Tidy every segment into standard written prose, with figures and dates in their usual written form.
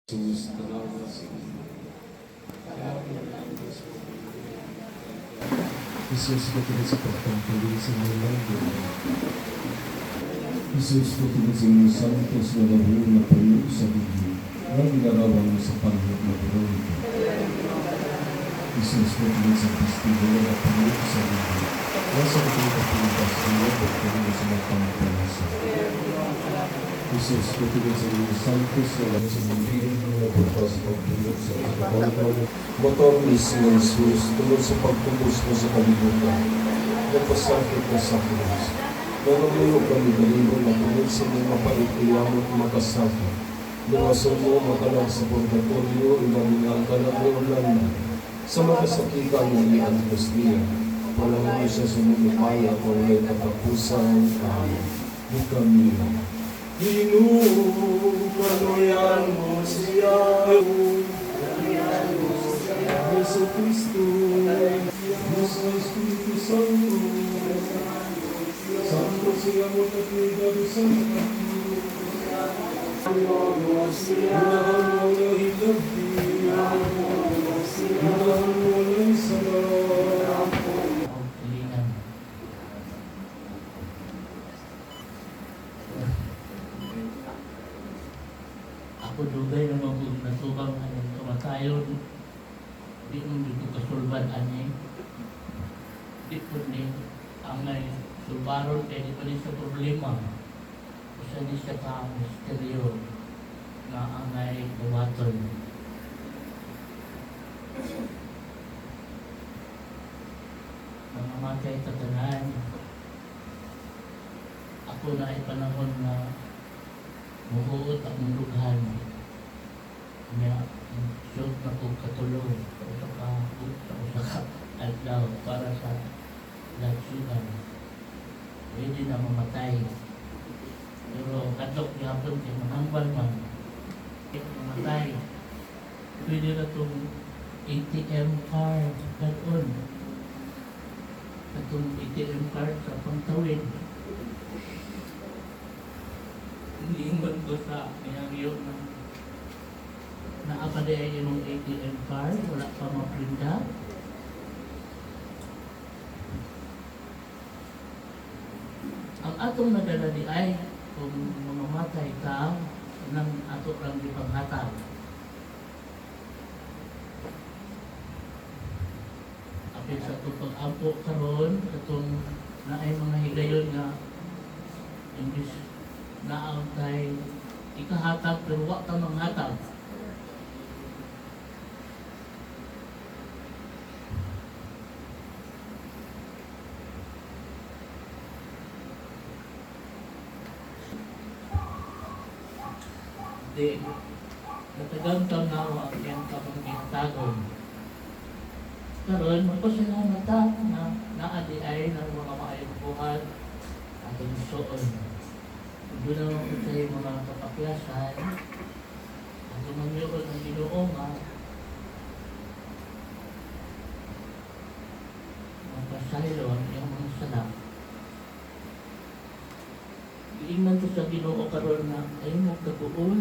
Jesus, tanawa sa Jesus, katinig sa pagpapalili sa mga langit. Jesus, katinig sa mga santos na lahul na payo sa bigyo, ang larawan mo sa panahon na buhay. Jesus, katinig sa festival na payo sa bigyo, nasa katinig sa pintas ng lobot katinig sa mga pangpalasa. Jesus, katinig sa mga santos na lahul sa bigyo, bukas pagtulog sa pagkakalman, matamis ng Jesus, tulad sa pagtubos mo sa kalibutan, napasakit na sa krus. Nanamuyo kami galibon na tulad sa mga mapaitiyamot makasakit. Luwasan mo makalag sa purgatorio, ilamin ang kalag ni Orlando. Sa makasakitan mo ni Antos niya, walang mo siya sumulupaya kung may katapusan. Amen. Bukang niya. Panuyan mo siya, Yesu Kristo, Yesu Espiritu Santo, Santo siya mo tatligado sa mga unahan mo ang hilagdi, unahan mo ang salat. Ako dugay na nasubang anong kamatayon, di mo dito kasulban ani, di po ni ang sulbaron kaya di pa rin sa problema, isa di siya ka misteryo na angay buhaton. Mga matay tatanan, ako na ay panahon na muhuot ang mundughan niya siyot na kong katulong sa ka adlaw para sa lagsugan pwede na mamatay pero katok yapon kay manambal man mamatay pwede na itong ATM card katon katong ATM card sa pangtawid. Iingon ko sa pinagyo na naapade ay yung ATM card, wala pa maprinda. Ang atong nadala di ay kung mamamatay ka nang ato lang di panghatag. Apit sa itong pag-ampo karon katong na ay mga higayon nga imbis na ang kay ikahatag pero wak ka manghatag. Di natagang tanaw ang iyang kapangkitagon. Karon magpasalamat ta na naadi ay ng mga maayong buhat atong suon. Doon naman ko sa mga kapakyasan at umangyoon ng Ginoo nga magpasaylo ang iyong mga salak. Iingnan ko sa Ginoo karon na ayaw mo kaguol.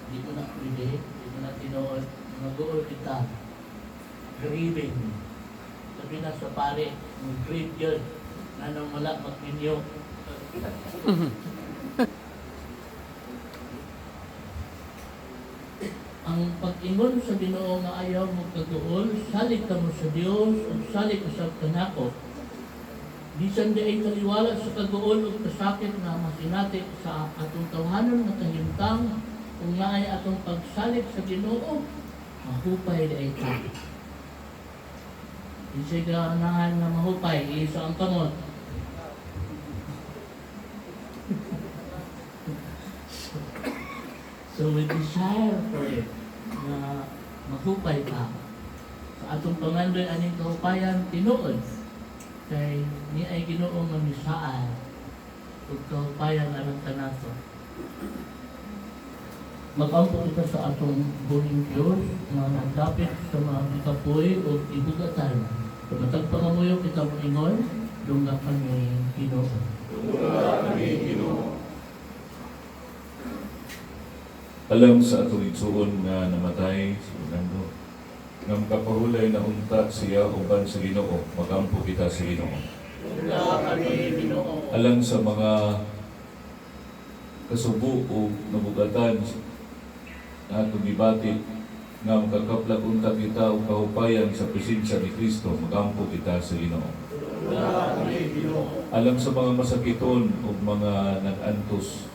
Di mo na pwede, di mo na tinuod, mag-uol kita. Grieving. Sabi na sa pare, mag-grieve yun. Nanong wala mag-minyo. Ang pag-ingon sa Ginoo nga ayaw mo kaguol, salig ka mo sa Dios o salig ka sa kanako. Bisan di ay kaliwala sa kaguol o kasakit na masinati sa atong tawhanon na kahimtang kung naay atong pagsalig sa Ginoo, mahupay di ay ka. Isa'y ganahan na mahupay, isa ang kamot. So we desire for it na mahupay ka. Sa atong pangandoy aning kahupayan tinuod kay ni ay Ginoo nga misaan ug kahupayan alang kanato. Mag-ampo kita sa atong buling Diyos na nagdapit sa mga kapoy o ibugatan. Kung matagpangamuyo kita mo ingon, dungga kami Ginoo. Dungga kami Ginoo. Alam sa atong igsuon nga namatay si Fernando. Nga makapahulay na unta siya uban sa Ginoo, magampo kita sa Ginoo. Tugnaw kami, Ginoo. Alang sa mga kasubo o nabugatan na atong gibatik nga makakaplag unta kita o kahupayan sa presensya ni Kristo, magampo kita sa Ginoo. Tugnaw kami, Ginoo. Alang sa mga masakiton o mga nag-antos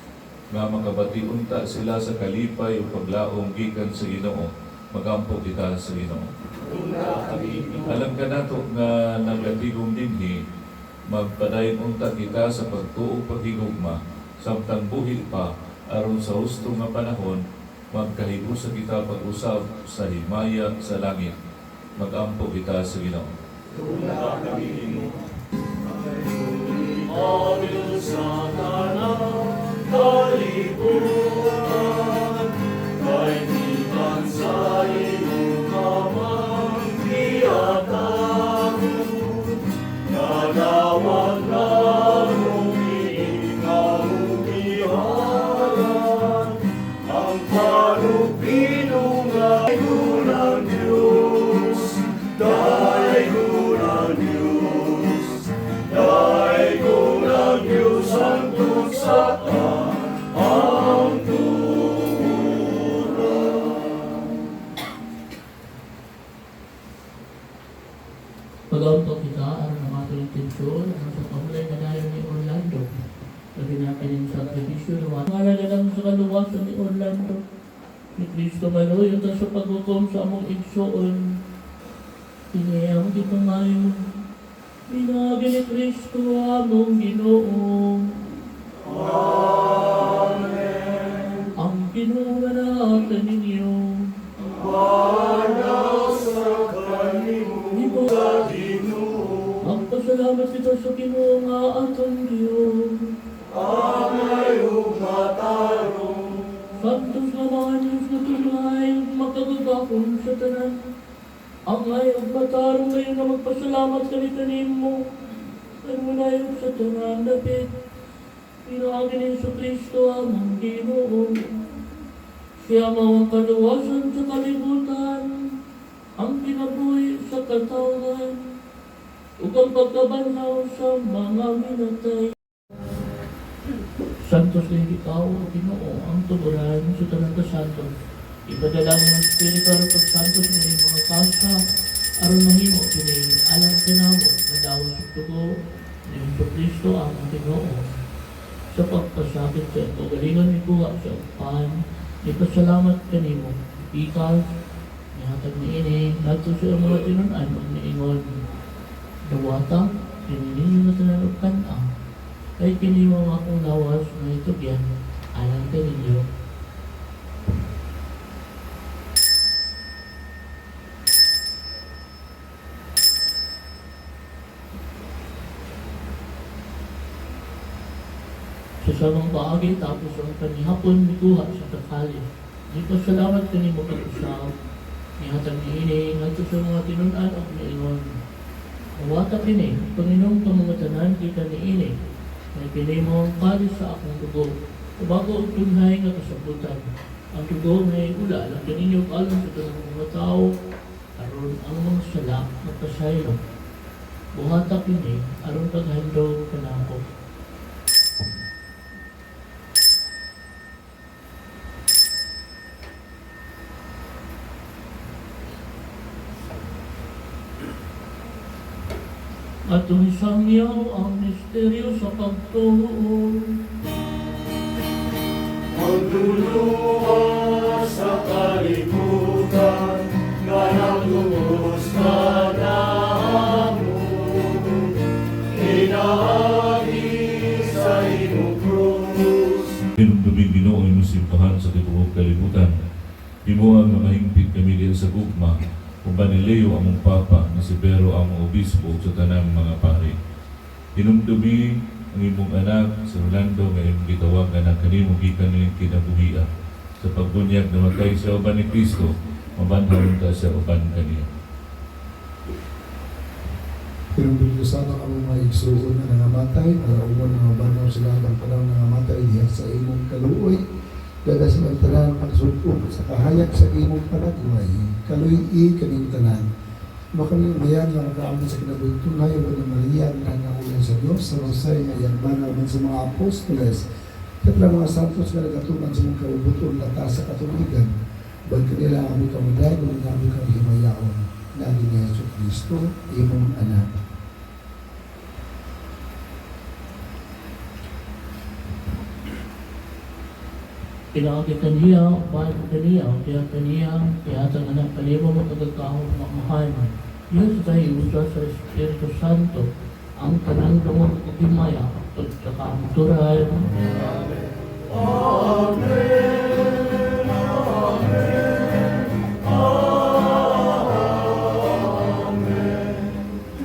nga makabati unta sila sa kalipay o paglaong gikan sa Ginoo, magampo kita sa Ginoo. Tugnaw kami, Ginoo. Alam ka nato nga nagatigong dinhi, magpadayon unta kita sa pagtuog paghigugma, samtang buhi pa, aron sa husto nga panahon, magkahibusa kita pag-usab sa himaya sa langit, magampo kita sa Ginoo. Tugnaw kami, Ginoo. Abil sa tanang kalibutan, kay tikan sa iyong kamanggiatan, nadawat na ikaw ang panupino nga ng Diyos, daigo ng Diyos, daigo ng Diyos ang tugsaan ang pag-auto kita, aron ang ating intensyon, ang sa pahulay na dayon ni Orlando. Sabi natin sa sakripisyo naman. Mahalaga lang sa kaluwasan ni Orlando. Ni Kristo Maloy, at sa paghukom sa among igsoon. Pinayang kita ngayon. Pinagi ni Kristo among Ginoo. Amen. Ang Ginoo na natin ninyo. Salamat kita sa Ginoo nga atong Diyos. Amay ug matarong. Santos nga mga Diyos na tunay, makagagakon sa tanan. Angay ug matarong ngayon na magpasalamat kami kanimo. Nagmunayog sa tanan, dapit. Pinaagi ni Kristo among Ginoo. Siya mawang kaluwasan sa kalibutan, ang kinabuhi sa katawhan, ug ang pagkabanhaw sa mga minatay. Santos kay ikaw, Ginoo, ang tuguran sa tanan ka santos. Ipadala mo ang Espiritu aron pagsantos ng mga kasa aron mahimo kini alang kinamo madawa sa tugo ni Kristo ang Ginoo. Sa pagpasakit sa kagalingan ni kuha sa upan, ipasalamat kanimo. Ikaw, nihatag ni ini, nato sa mga tinunan o niingon. Dawata, kinininyo na tinalukan ang kay kiniwang akong lawas na ito yan, alam ka ninyo. Sa samang paagi, tapos ang kanihapon mikuha sa takali. Di pa salamat kanimo kag-usap, nihatag ni ini, nato sa mga tinunan o niingon. Nawata kini, Panginoong pamamatanan kita ni ini, may kini mo ang kalis sa akong dugo, bago ang tunhay nga kasabutan. Ang dugo may ula, lang kaninyo kalang sa tanong mga tao, aron ang mga sala magpasaylo. Buhata kini, aron paghandog kanako. At tumisangyaw ang misteryo sa pagtuo. Ang duluha sa kalibutan, nga nagubos na namo, inaagi sa imong krus. Dinumduming Ginoo imong simbahan sa tibuok kalibutan. Himuang nga mahingpit kami diya sa gugma, kung Banileo among Papa, na si Pero among Obispo sa tanang mga pari. Dinumdumi ang imong anak sa Orlando nga imong gitawag na kanimo gikan ning kinabuhia. Sa pagbunyag na magkay sa uban ni Kristo, mabanhaw ta sa uban kaniya. Pinumdum ko sana ang mga igsuon na nangamatay, para umon na mabanaw sila ang palang nangamatay diya sa imong kaluoy. Daga sa mga tanan pagsulpok sa kahayag sa imong panagway, kaluy-i kaning tanan. Makaming bayan nga nagkaamin sa kinabuhi o na Maria na nangulan sa Diyos, sa Rosay nga yagban naman sa mga apostoles, katla mga santos nga nagatunan sa mga kaubuton lata sa katuligan, bag kanila kami kamuday, kung kami kami himayaon, lagi ni Yesu Cristo, imong anak. Pinakakitan niya, bago kaniya, kaya kaniya, kaya ang anak kanimo mo tagakahong makmahal. Diyos tayo usa sa Espiritu Santo, ang tanang dumog o himaya, at sa kaamturan.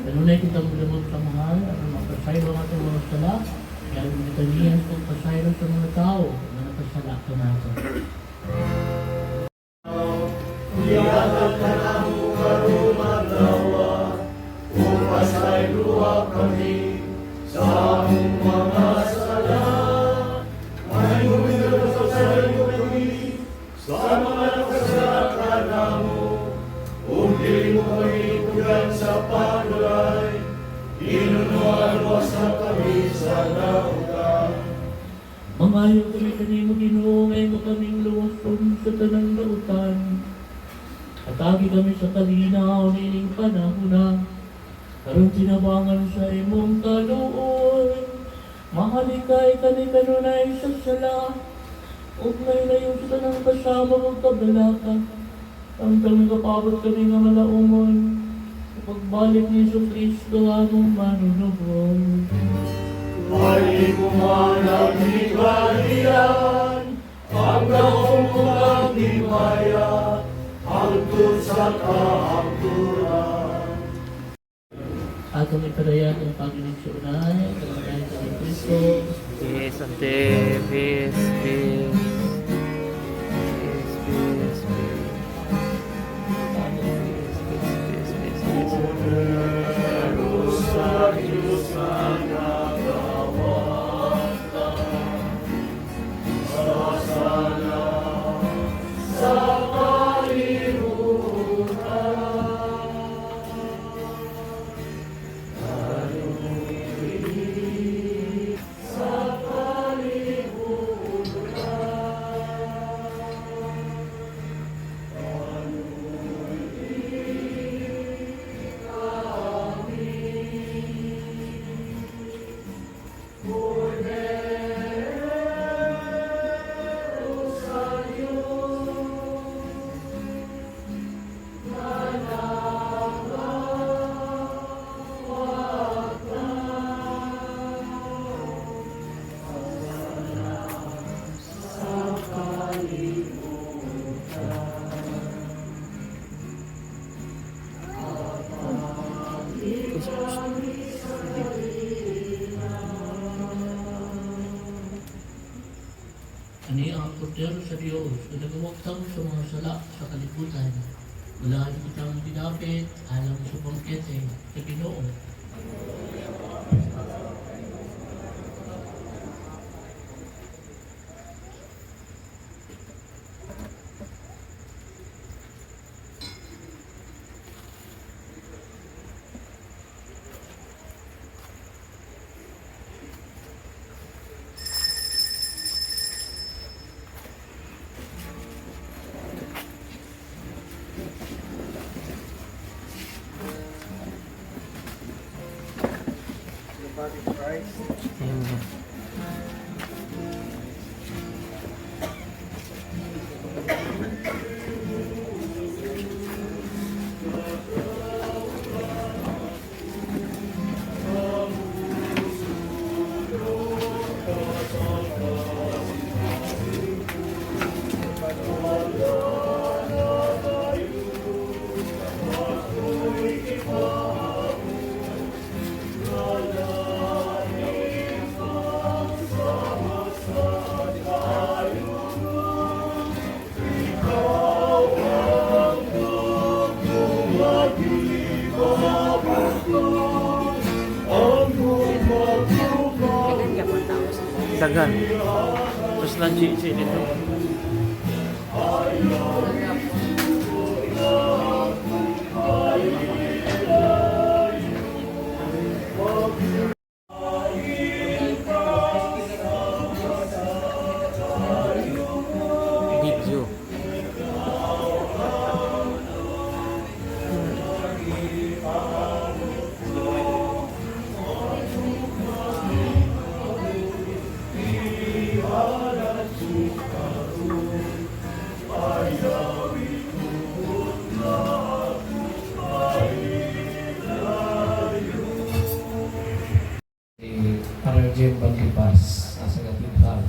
Kanunay kitang dumog sa mahal, at mapasayro ang ating mga sala, kaya kita niya kung pasayro sa mga tao, na nakasala ka natin. Mangayo kami kanimo Ginoo, ngayon mo kaming luwason sa tanang lautan. Atagi kami sa kalinaw nining panahon, karon tinabangan sa imong kaluoy. Mahalikay kani kanunay sa sala, ug layo sa tanang kasama ug kabalaka. Ang nagapabot kami nga malaumon, sa pagbalik ni Jesu Cristo among manunubos. Ay kumanagigalian, ang naumulang himaya, hangtod sa kaangturan. Atong ipadayag ang Panginoon sa unay, ang kanyang sa Cristo. Peace ante, peace, peace. Peace, peace, peace. Peace, peace, peace, peace. Sa Diyos na Ani ang portero sa Diyos, na nagawagtang sa mga sala sa kalibutan. Wala kitang pinapit, alam sa pangkete, sa Ginoo. Amen. Ang Dagan. Tapos lang Gigi dito. Video. Jim Banlipas sa Katedral.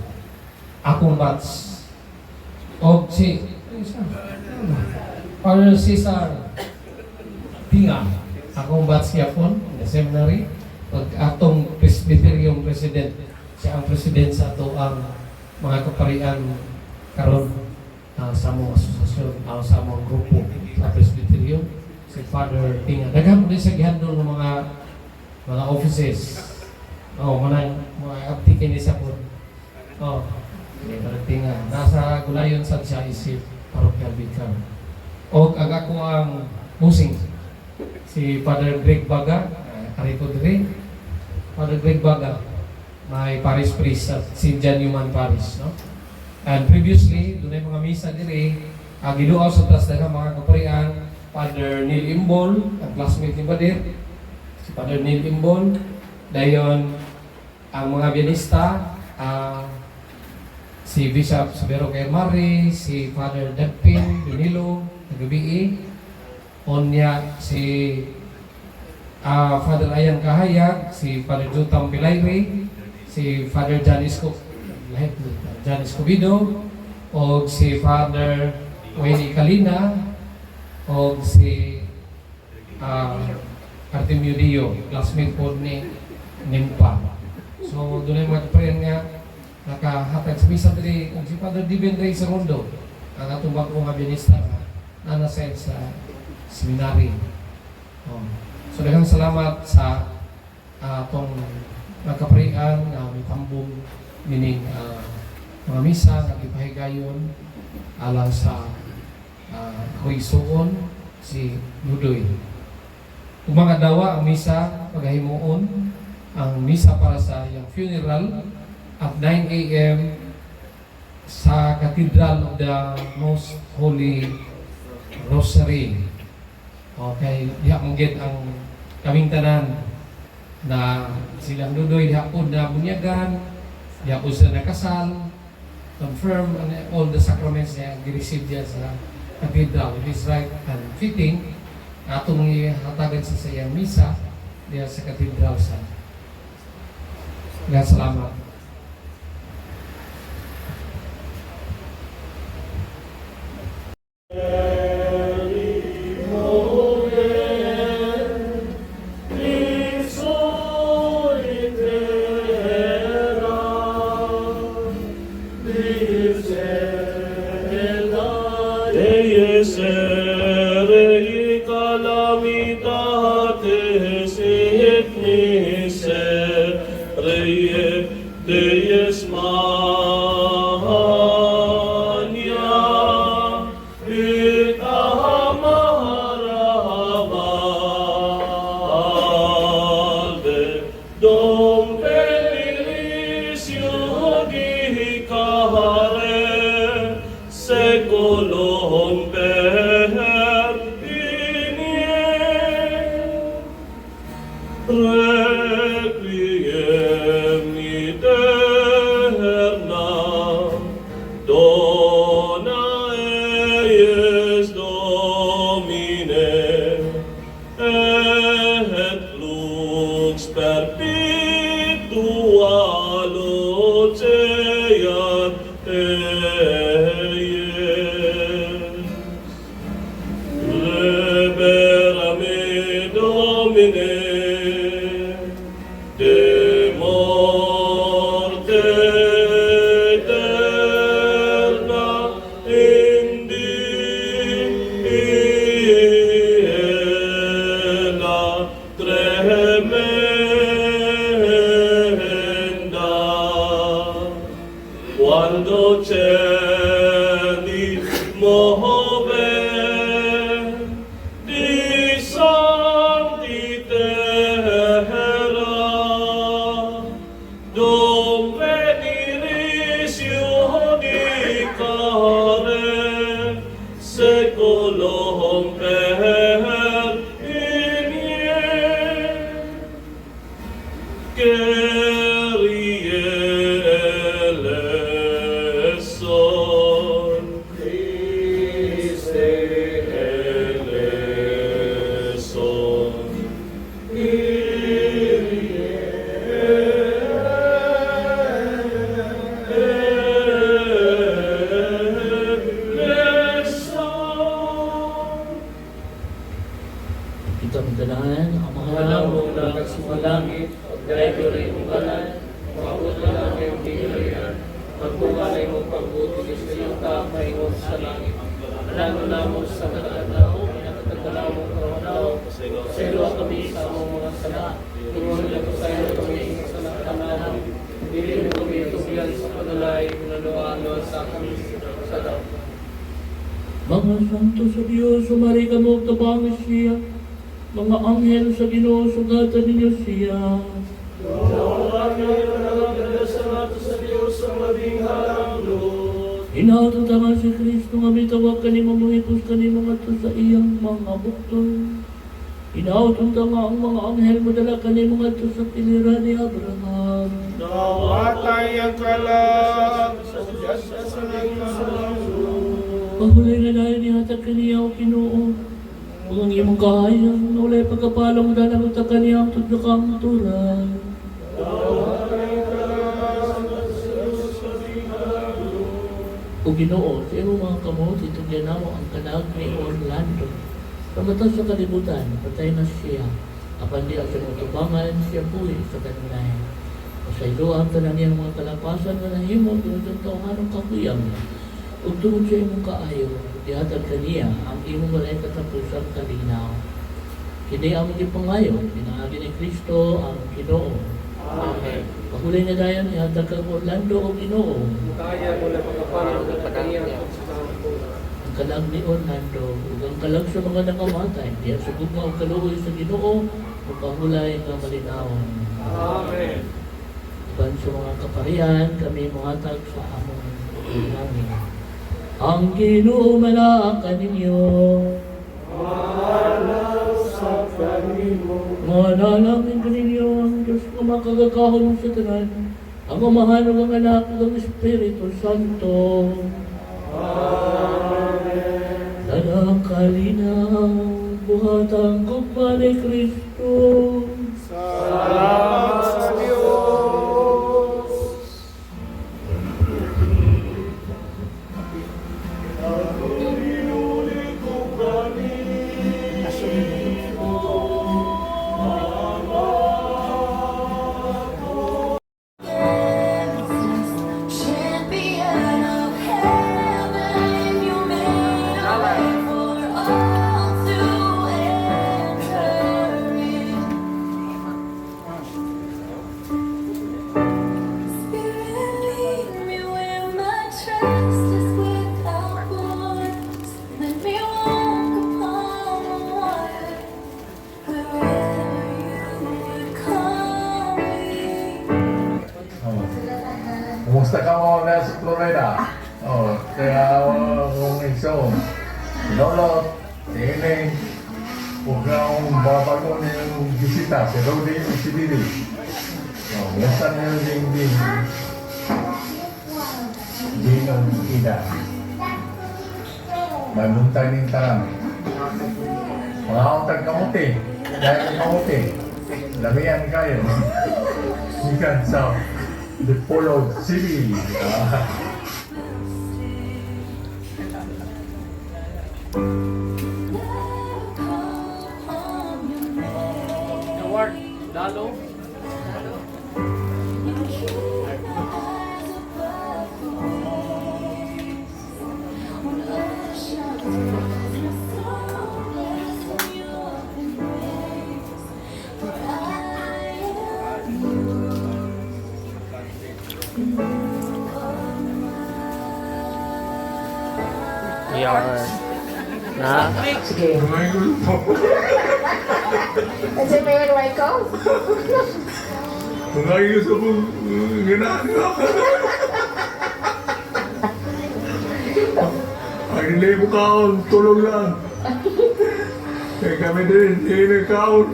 Akong batch. O si Father Cesar Tinga. Akong batch yapon na seminary. Pag atong Presbyterian President, siya ang president sa ato ang mga kaparian karon sa among asosasyon, sa among grupo sa Presbyterian, si Father Tinga. Daghang din sa gihandol ng mga offices. Mga abtikin isa po. Tinga. Nasa Gulayon sa siya isip parochial vicar. O ako ang musing si Father Greg Baga, karito dire. Father Greg Baga, may parish priest at St. John Newman Parish, no? And previously, doon ay mga misa dire, giduaw sa tasdaga mga kaparian, Father Neil Imbol, ang classmate ni Badir, si Father Neil Imbol, dayon ang mga biyanista, si Bishop Sabero Mari, si Father Dagpin Dunilo, nagabi, onya si Father Ayan Kahayag, si Father Jutam Pilayre, si Father John Escobedo, o si Father Wayne Kalina, o si Artemio Dio, classmate po ni Nimpa. So, doon ay mga prayer nga nakahatag sa misa diri si Father Divin Rey Segundo, ang atong bagong abinista na nasa seminary. So, daghang salamat sa atong nagkaprayan na may tambong mining mga misa na ipahigayon alang sa Huisuon si Ludoy. Kung mga dawa ang misa paghahimuon, ang misa para sa iyang funeral at 9 a.m. sa Cathedral of the Most Holy Rosary. Okay, diha manggid ang kaming tanan na silang Ludoy diha po na bunyagan, diha po sila nakasal, confirm all the sacraments niya gi-receive diya sa Cathedral. It is right and fitting atong ihatagan sa iyang misa diha sa Cathedral sa salamat. Dove di Sancti Terra, Dom veniris iudicare, seculum per inie. Kyrie eleison, Christe eleison, Kyrie eleison. Kita magdalahan ang mahal mo na nagsumalangit, dahil ko rin ang balan, mabot na lang yung tingalian, magbumalay mo pagbuti sa iyong tamay mo sa langit. Alano na mo sa katagalaw, nakatagalaw mo karanaw, sa ilo kami sa among mga sala, turuan na ko sa iyo kami sa nakatanaw, hindi mo kami tubigan sa padalay, minaluano sa kami sa daw. Mga santo sa Diyos, sumari ka mo tabangis siya, mga anghel sa Ginoo, sugatan ninyo siya. Hinautang tangan si Kristo nga mitawag kanimo mohipos kanimo ngadto sa iyang mga bukton. Hinautang tangan ang mga anghel madala kanimo ngadto sa piliran ni Abraham. Nawatay ang kalag, sa sanang Pahulay na dahil nihatag kaniya o Ginoo. Kung ang iyong kahayang na walay pagkapalang dalang utang kaniya ang tudlakang turay. O Ginoo, sa iyong mga kamot, itugyan mo ang kalag ni Orlando. Pamatas sa kalibutan, patay na siya. Apan di ang sinutubangan siya buhi sa kanilay. O sa ilo ang tanan niyang mga kalapasan na nahimo doon sa tauhanong kakuyang. Ug tungod sa imong kaayo, dihatag kaniya ang imong walay katapusang kalinaw. Kini ang gipangayo, pinaagi ni Kristo ang Ginoo. Amen. Pahulay na dayon ihatag kang Orlando o Ginoo. Kaya mo na pagkapalang ng kaniya. Ang kalag ni Orlando, ug ang kalag sa mga nakamatay, diya sa gugma o kaluoy sa Ginoo, ug pahulay nga malinawon. Amen. Uban sa mga kaparihan, kami muhatag sa among namin. Ang Ginoo malaakan ninyo. Manalangin ka ninyo ang Diyos na makagakahon sa tanan, ang amahan ng mga anak ng Espiritu Santo. Amen. Tanang kalinaw, buhatang gugma ni Kristo. Salamat sa Diyos. Pinuli ko kami. Champion of heaven, you made a way for all to enter in. Spirit, lead me where my trust is without borders. Let me walk upon the water wherever you would call me. Kumusta ka mo na sa Florida? Oh, kaya kung iso, Lolo, Tiling, huwag kang babago ng bisita, si Rodi o si Didi. Oh, minsan na yung hindi ng ida. May muntay ng tarang. Mga utang kamuti, dahil kamuti, lamihan kayo. Ikan sa Dipolo City. Award, Dalo. Na? Sige. Kasi may wifi ko. Mangayos ako, ginagawa. Ang hindi mo kaon, tulog lang. Kaya kami din, hindi na kaon.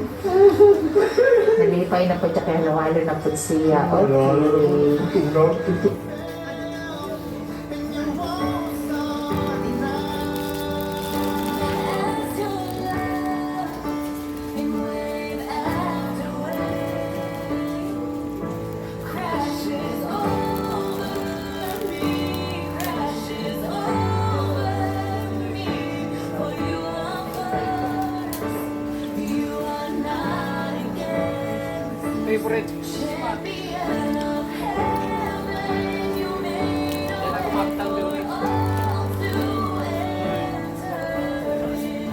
Nalipay na po siya kaya nawalo na po siya. Ano, Okay. As your love in wave after wave crashes over me, for you are first, you are not against. Favorite. Champion of heaven, you made a way for all to enter in.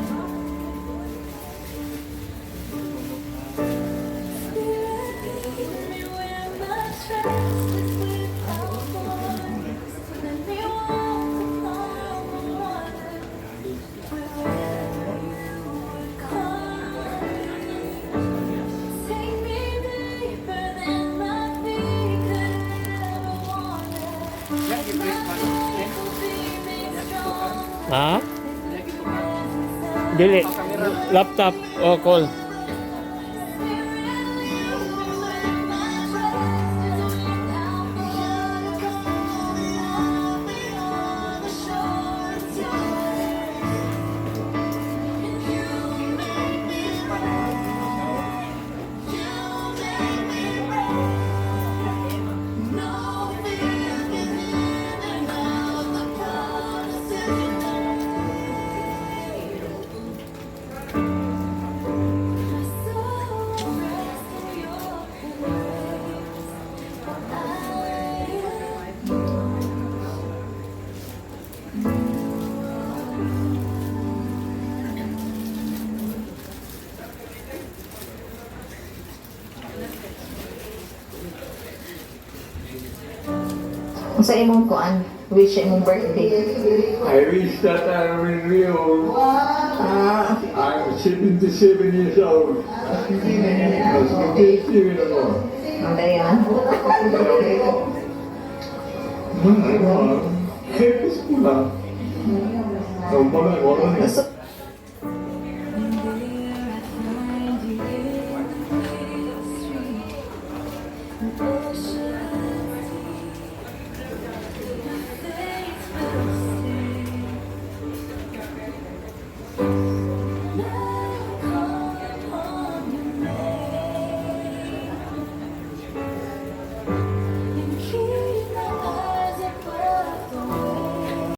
Spirit, lead me where my trust is without borders. Let me walk upon the water wherever you would call. Take me deeper than my feet could ever wander. My faith will be made strong. Ha? Presence Dili. Laptop o call. Sa imong kuan, wish imong birthday. I wish that I will be old. I'm 77 years old. Mas mag-testing ako. Ang dayan. Hepis ko lang. Ang mga wala niya. Gusto Thank